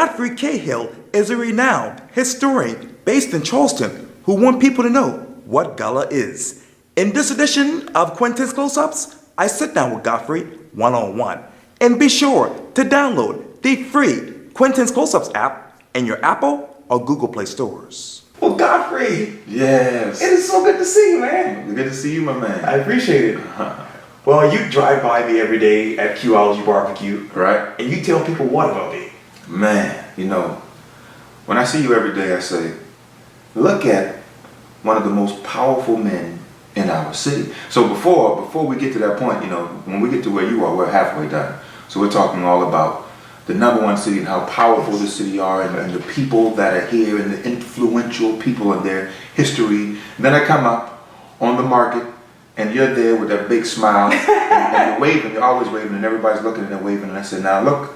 Godfrey KHill is a renowned historian based in Charleston who wants people to know what Gullah is. In this edition of Quintin's Close-Ups, I sit down with Godfrey one-on-one. And be sure to download the free Quintin's Close-Ups app in your Apple or Google Play stores. Well, Godfrey. Yes. It is so good to see you, man. Good to see you, my man. I appreciate it. Well, you drive by me every day at Qology Barbecue. Right. And you tell people what about me? Man, you know, when I see you every day, I say, look at one of the most powerful men in our city. So before we get to that point, you know, when we get to where you are, we're halfway done. So we're talking all about the #1 city and how powerful the city are and the people that are here and the influential people in their history. And then I come up on the market and you're there with that big smile and you're waving, you're always waving and everybody's looking and they're waving. And I said, now look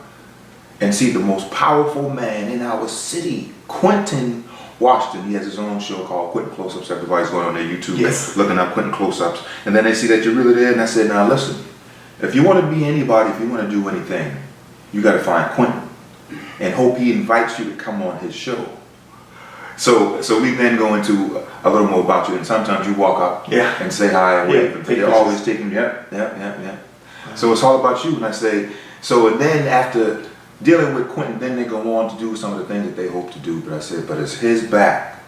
and see the most powerful man in our city, Quintin Washington. He has his own show called Quintin Close-Ups. Everybody's going on their YouTube, looking up Quintin Close-Ups. And then they see that you're really there. And I said, now listen, if you want to be anybody, if you want to do anything, you got to find Quintin and hope he invites you to come on his show. So we then go into a little more about you. And sometimes you walk up and say hi and wave. But they're always taking, So it's all about you. And I say, and then after dealing with Quintin, then they go on to do some of the things that they hope to do. But I said, but it's his back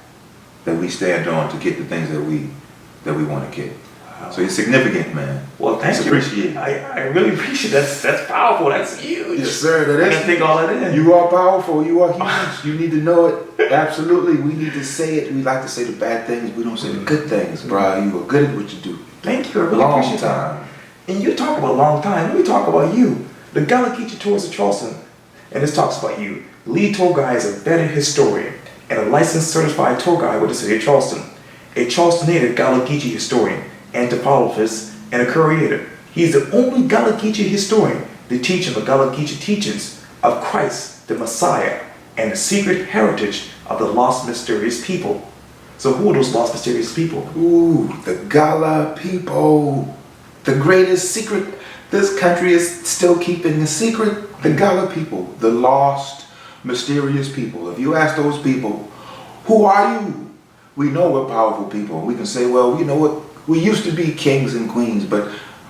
that we stand on to get the things that we want to get. Wow. So it's significant, man. Well, thank you. Appreciate it. I really appreciate it. That's powerful. That's huge. Yes, sir. That is. I didn't think all that in. You are powerful. You are huge. You need to know it. Absolutely. We need to say it. We like to say the bad things. We don't say the good things, bro. You are good at what you do. Thank you. I really appreciate that. And you talk about a long time. Let me talk about you. The Gullah Tours of Charleston. And this talks about you. Lead tour guide is a vetted historian and a licensed certified tour guide with the city of Charleston. A Charleston native Gullah historian, anthropologist, and a curator. He is the only Gullah historian to teach him the Gullah teachings of Christ, the Messiah, and the secret heritage of the lost mysterious people. So who are those lost mysterious people? Ooh, the Gullah people. The greatest secret this country is still keeping a secret. The Gullah people, the lost, mysterious people. If you ask those people, who are you? We know we're powerful people. We can say, well, you know what? We used to be kings and queens, but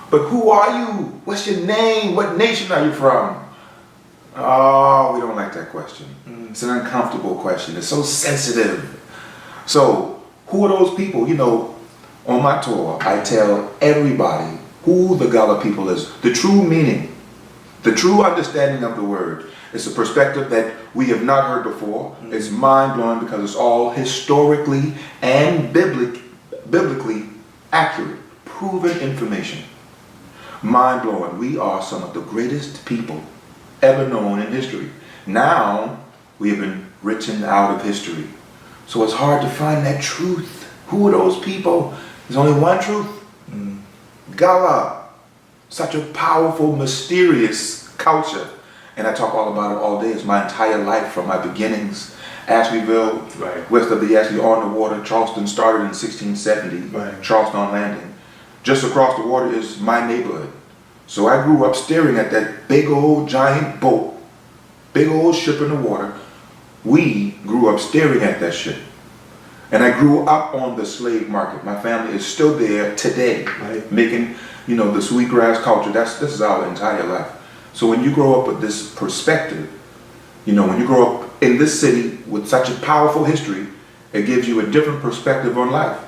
who are you? What's your name? What nation are you from? Oh, we don't like that question. It's an uncomfortable question. It's so sensitive. So, who are those people? You know, on my tour, I tell everybody who the Gullah people is, the true meaning, the true understanding of the word. It's a perspective that we have not heard before. It's mind-blowing because it's all historically and biblically accurate, proven information. Mind-blowing. We are some of the greatest people ever known in history. Now, we have been written out of history. So it's hard to find that truth. Who are those people? There's only one truth. Gullah, such a powerful, mysterious culture. And I talk all about it all day. It's my entire life from my beginnings. Ashleyville, west of the Ashley on the water. Charleston started in 1670, Charleston on Landing. Just across the water is my neighborhood. So I grew up staring at that big old giant boat, big old ship in the water. We grew up staring at that ship. And I grew up on the slave market. My family is still there today, making, you know, the sweetgrass culture. This is our entire life. So when you grow up with this perspective, you know, when you grow up in this city with such a powerful history, it gives you a different perspective on life.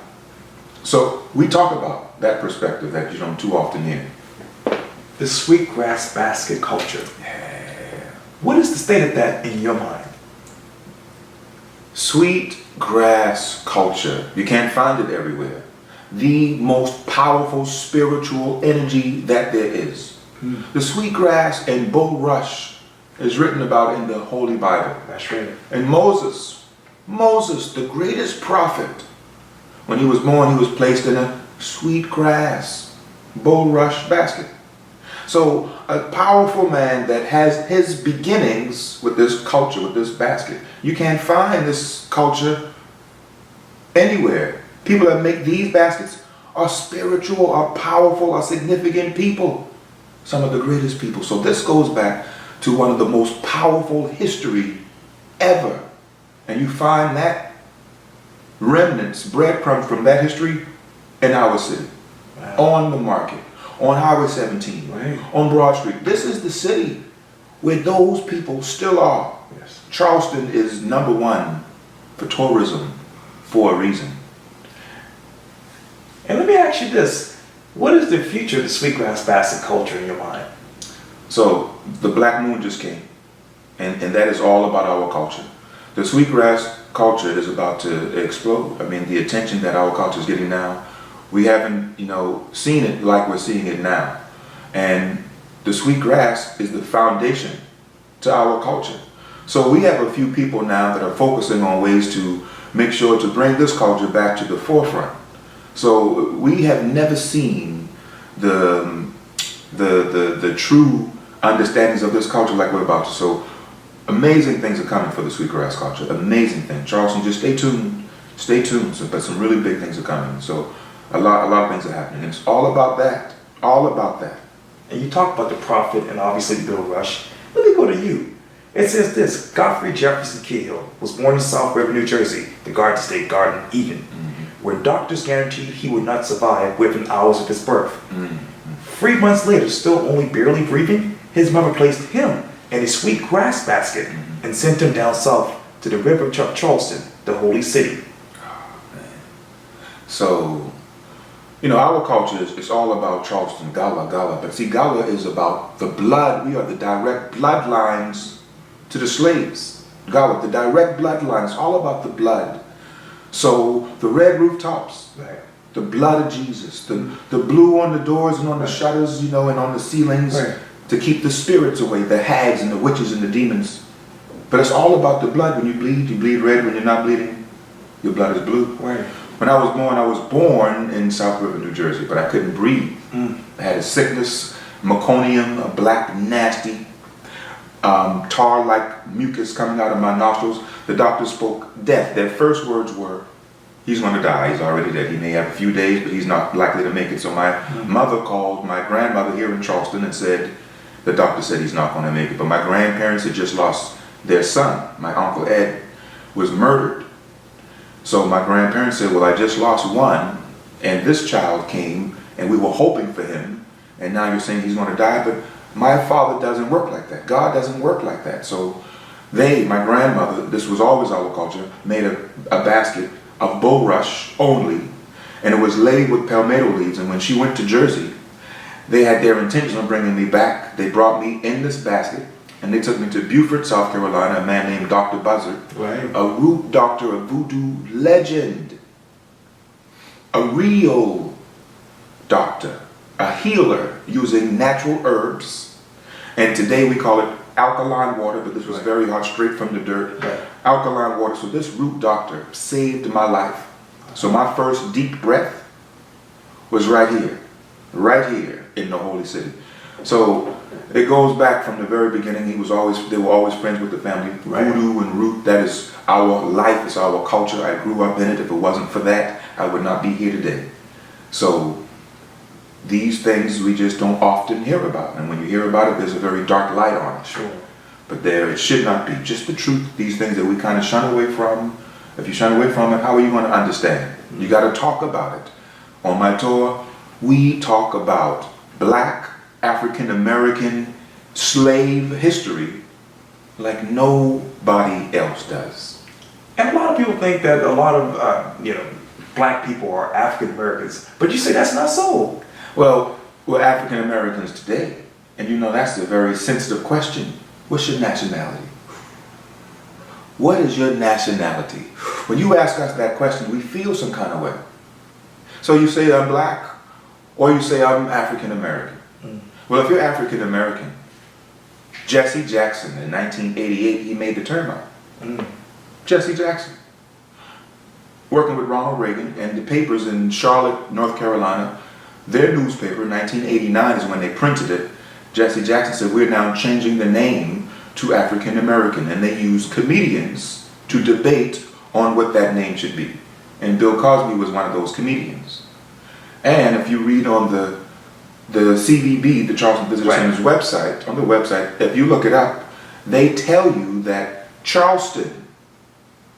So we talk about that perspective that you don't too often hear. The sweetgrass basket culture. Yeah. What is the state of that in your mind? Sweet grass culture. You can't find it everywhere. The most powerful spiritual energy that there is. The sweetgrass and bulrush is written about in the Holy Bible. That's right. And Moses, the greatest prophet, when he was born, he was placed in a sweetgrass bulrush basket. So a powerful man that has his beginnings with this culture, with this basket. You can't find this culture anywhere. People that make these baskets are spiritual, are powerful, are significant people. Some of the greatest people. So this goes back to one of the most powerful history ever. And you find that remnants, breadcrumbs from that history in our city. Wow. On the market, on Highway 17, Right. on Broad Street. This is the city where those people still are. Yes. Charleston is #1 for tourism for a reason. And let me ask you this. What is the future of the sweetgrass basket culture in your mind? So the Black Moon just came, and that is all about our culture. The sweetgrass culture is about to explode. I mean, the attention that our culture is getting now, we haven't, seen it like we're seeing it now. And the sweetgrass is the foundation to our culture. So we have a few people now that are focusing on ways to make sure to bring this culture back to the forefront. So we have never seen the true understandings of this culture like we're about to. So amazing things are coming for the sweetgrass culture. Amazing things. Charleston, just stay tuned. Stay tuned. But some really big things are coming. So a lot of things are happening. And it's all about that. All about that. And you talk about the prophet and obviously the Bill Rush. Let me go to you. It says this: Godfrey KHill was born in South River, New Jersey, the Garden State Garden, Eden, where doctors guaranteed he would not survive within hours of his birth. 3 months later, still only barely breathing, his mother placed him in a sweet grass basket and sent him down south to the river of Charleston, the holy city. So, our culture is all about Charleston, Gullah. But see, Gullah is about the blood. We are the direct bloodlines to the slaves. Gullah, the direct bloodlines, all about the blood. So the red rooftops, Right. the blood of Jesus, the blue on the doors and on the shutters, and on the ceilings, Right. to keep the spirits away, the hags and the witches and the demons. But it's all about the blood. When you bleed red. When you're not bleeding, your blood is blue. Right. When I was born in South River, New Jersey, but I couldn't breathe. I had a sickness, meconium, a black, nasty, tar-like mucus coming out of my nostrils. The doctor spoke death. Their first words were, he's going to die. He's already dead. He may have a few days, but he's not likely to make it. So my mother called my grandmother here in Charleston and said, the doctor said he's not going to make it. But my grandparents had just lost their son. My Uncle Ed was murdered. So my grandparents said, well, I just lost one, and this child came, and we were hoping for him, and now you're saying he's going to die. But my father doesn't work like that. God doesn't work like that. So my grandmother, this was always our culture, made a basket of bulrush only, and it was laid with palmetto leaves. And when she went to Jersey, they had their intention of bringing me back. They brought me in this basket, and they took me to Beaufort, South Carolina, a man named Dr. Buzzard, Right. a root doctor, a voodoo legend, a real doctor, a healer using natural herbs. And today we call it alkaline water, but this was very hot, straight from the dirt. Right. Alkaline water. So this root doctor saved my life. So my first deep breath was right here in the holy city. So it goes back from the very beginning. They were always friends with the family. Right. Voodoo and root, that is our life, it's our culture. I grew up in it. If it wasn't for that, I would not be here today. So these things we just don't often hear about. And when you hear about it, there's a very dark light on it. Sure. But it should not be. Just the truth, these things that we kind of shun away from. If you shun away from it, how are you going to understand? You got to talk about it. On my tour, we talk about Black, African American slave history like nobody else does. And a lot of people think that a lot of black people are African Americans, but you say that's not so. Well, we're African Americans today, and that's a very sensitive question. What's your nationality? What is your nationality? When you ask us that question, we feel some kind of way. So you say I'm black, or you say I'm African American. Well, if you're African American, Jesse Jackson in 1988, he made the turn up. Jesse Jackson. Working with Ronald Reagan, and the papers in Charlotte, North Carolina, their newspaper, 1989 is when they printed it. Jesse Jackson said, we're now changing the name to African American, and they used comedians to debate on what that name should be. And Bill Cosby was one of those comedians. And if you read on the CVB, the Charleston Visitor Center's website, on the website, if you look it up, they tell you that Charleston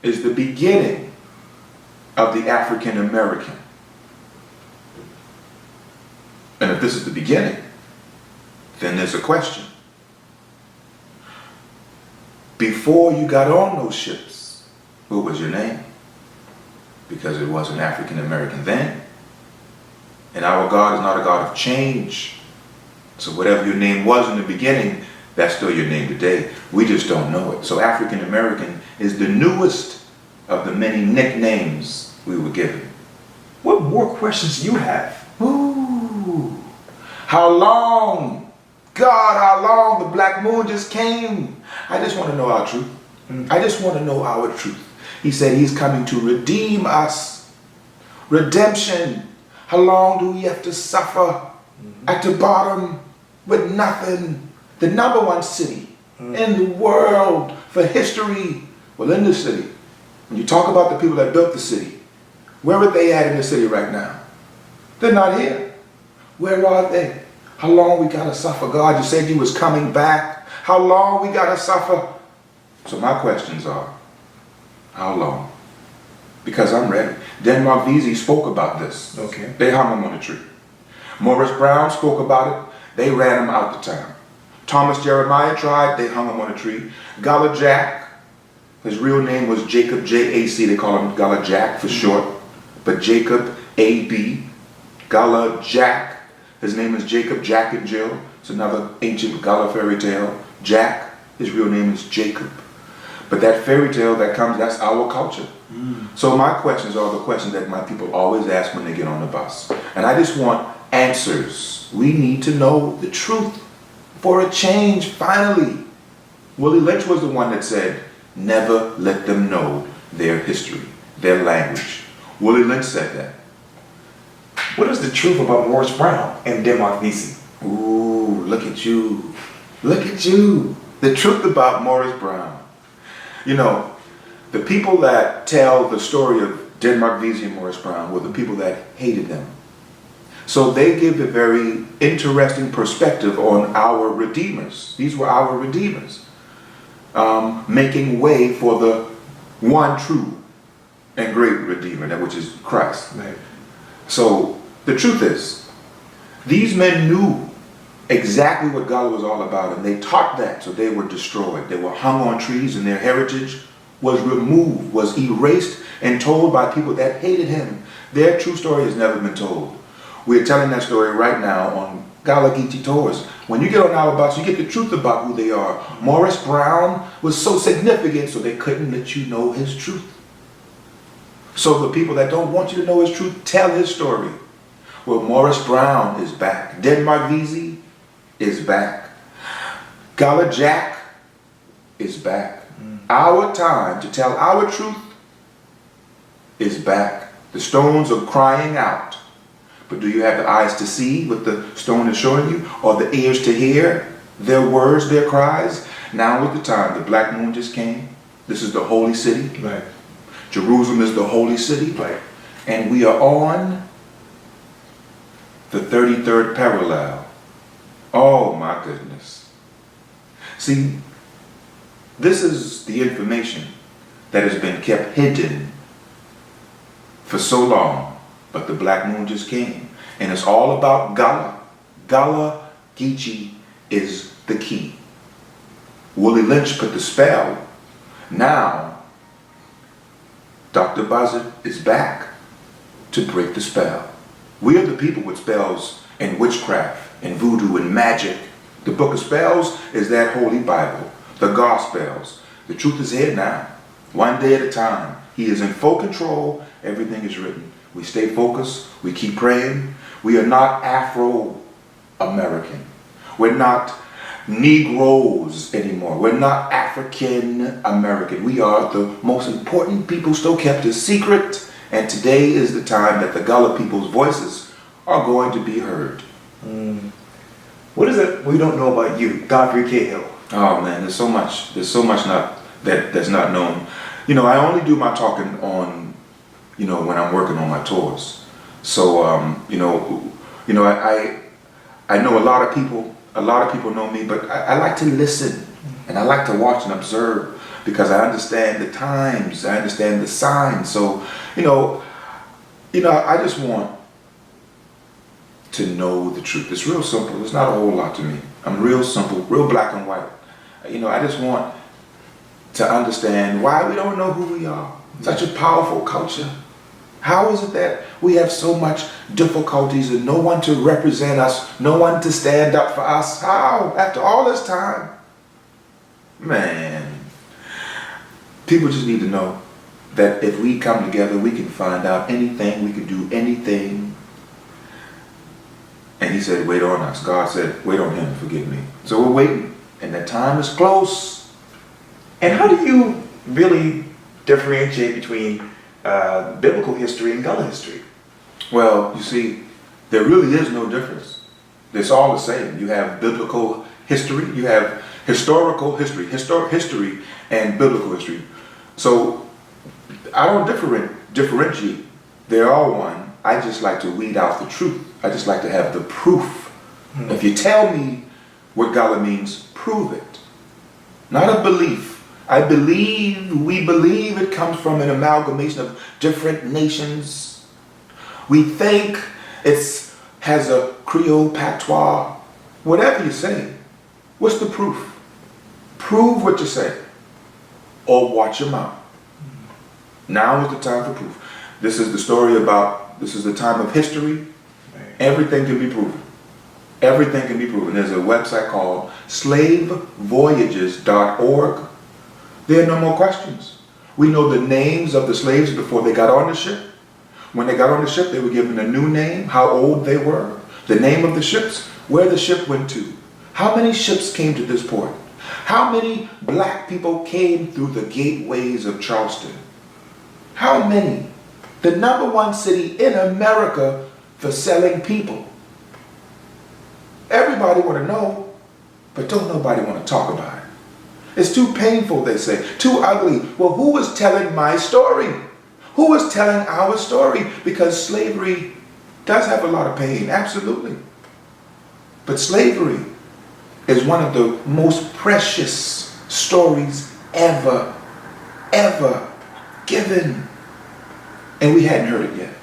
is the beginning of the African American. And if this is the beginning, then there's a question. Before you got on those ships, what was your name? Because it wasn't African American then. And our God is not a God of change. So whatever your name was in the beginning, that's still your name today. We just don't know it. So African American is the newest of the many nicknames we were given. What more questions do you have? Ooh. How long? God, how long? The black moon just came. I just want to know our truth. I just want to know our truth. He said he's coming to redeem us. Redemption. How long do we have to suffer at the bottom with nothing? The number one city in the world for history. Well, in the city, when you talk about the people that built the city, where are they at in the city right now? They're not here. Where are they? How long we gotta suffer? God, you said you was coming back. How long we gotta suffer? So my questions are, how long? Because I'm ready. Denmark Vesey spoke about this. Okay. They hung him on a tree. Morris Brown spoke about it. They ran him out the town. Thomas Jeremiah tried. They hung him on a tree. Gullah Jack, his real name was Jacob J.A.C. They call him Gullah Jack for short. But Jacob A.B. Gullah Jack. His name is Jacob, Jack and Jill. It's another ancient Gullah fairy tale. Jack, his real name is Jacob. But that fairy tale that comes, that's our culture. So my questions are the questions that my people always ask when they get on the bus. And I just want answers. We need to know the truth for a change, finally. Willie Lynch was the one that said, never let them know their history, their language. Willie Lynch said that. What is the truth about Morris Brown and Denmark Vesey? Ooh, look at you. Look at you. The truth about Morris Brown. You know, the people that tell the story of Denmark Vesey and Morris Brown were the people that hated them. So they give a very interesting perspective on our redeemers. These were our redeemers. Making way for the one true and great redeemer, that which is Christ. Right. So the truth is, these men knew exactly what God was all about, and they taught that, so they were destroyed. They were hung on trees, and their heritage was removed, was erased, and told by people that hated him. Their true story has never been told. We're telling that story right now on Gullah Tours. When you get on our bus, you get the truth about who they are. Morris Brown was so significant, so they couldn't let you know his truth. So the people that don't want you to know his truth, tell his story. Well, Morris Brown is back. Denmark Vesey is back. Gullah Jack is back. Our time to tell our truth is back. The stones are crying out. But do you have the eyes to see what the stone is showing you? Or the ears to hear their words, their cries? Now is the time. The black moon just came. This is the holy city. Right. Jerusalem is the holy city. Right. And we are on the 33rd parallel. Oh my goodness. See, this is the information that has been kept hidden for so long. But the black moon just came. And it's all about Gullah. Gullah Geechee is the key. Willie Lynch put the spell. Now, Dr. Buzzard is back to break the spell. We are the people with spells and witchcraft and voodoo and magic. The book of spells is that holy Bible, the Gospels. The truth is here now, one day at a time. He is in full control. Everything is written. We stay focused. We keep praying. We are not Afro-American. We're not Negroes anymore. We're not African-American. We are the most important people still kept a secret. And today is the time that the Gullah people's voices are going to be heard. What is it we don't know about you, Godfrey KHill? Oh man, there's so much. There's so much that's not known. You know, I only do my talking on, you know, when I'm working on my tours. So, I know a lot of people know me, but I like to listen and I like to watch and observe, because I understand the times, I understand the signs. So, I just want to know the truth. It's real simple. It's not a whole lot to me. I'm real simple, real black and white. I just want to understand why we don't know who we are. Such a powerful culture. How is it that we have so much difficulties and no one to represent us, no one to stand up for us? How? After all this time? Man, people just need to know that if we come together, we can find out anything, we can do anything. And he said, wait on us. God said, wait on him, forgive me. So we're waiting, and the time is close. And how do you really differentiate between biblical history and Gullah history? Well, you see, there really is no difference. It's all the same. You have biblical history, you have historical history, history and biblical history. So I don't differentiate. They're all one. I just like to weed out the truth. I just like to have the proof. If you tell me what Gullah means, prove it. Not a belief. We believe it comes from an amalgamation of different nations. We think it has a Creole patois. Whatever you say, what's the proof? Prove what you say, or watch your mouth. Now is the time for proof. This is the story about, this is the time of history. Everything can be proven. Everything can be proven. There's a website called slavevoyages.org. There are no more questions. We know the names of the slaves before they got on the ship. When they got on the ship, they were given a new name, how old they were, the name of the ships, where the ship went to, how many ships came to this port, how many black people came through the gateways of Charleston, how many, the #1 city in America for selling people. Everybody want to know, but don't nobody want to talk about it. It's too painful, they say, too ugly. Well, who is telling my story? Who is telling our story? Because slavery does have a lot of pain, absolutely. But slavery is one of the most precious stories ever given. And we hadn't heard it yet.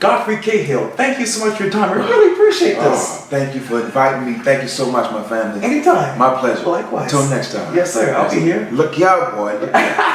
Godfrey KHill, thank you so much for your time. I really appreciate this. Thank you for inviting me. Thank you so much, my family. Anytime. My pleasure. Likewise. Until next time. Yes, sir. I'll be here. Look out, boy. Look out.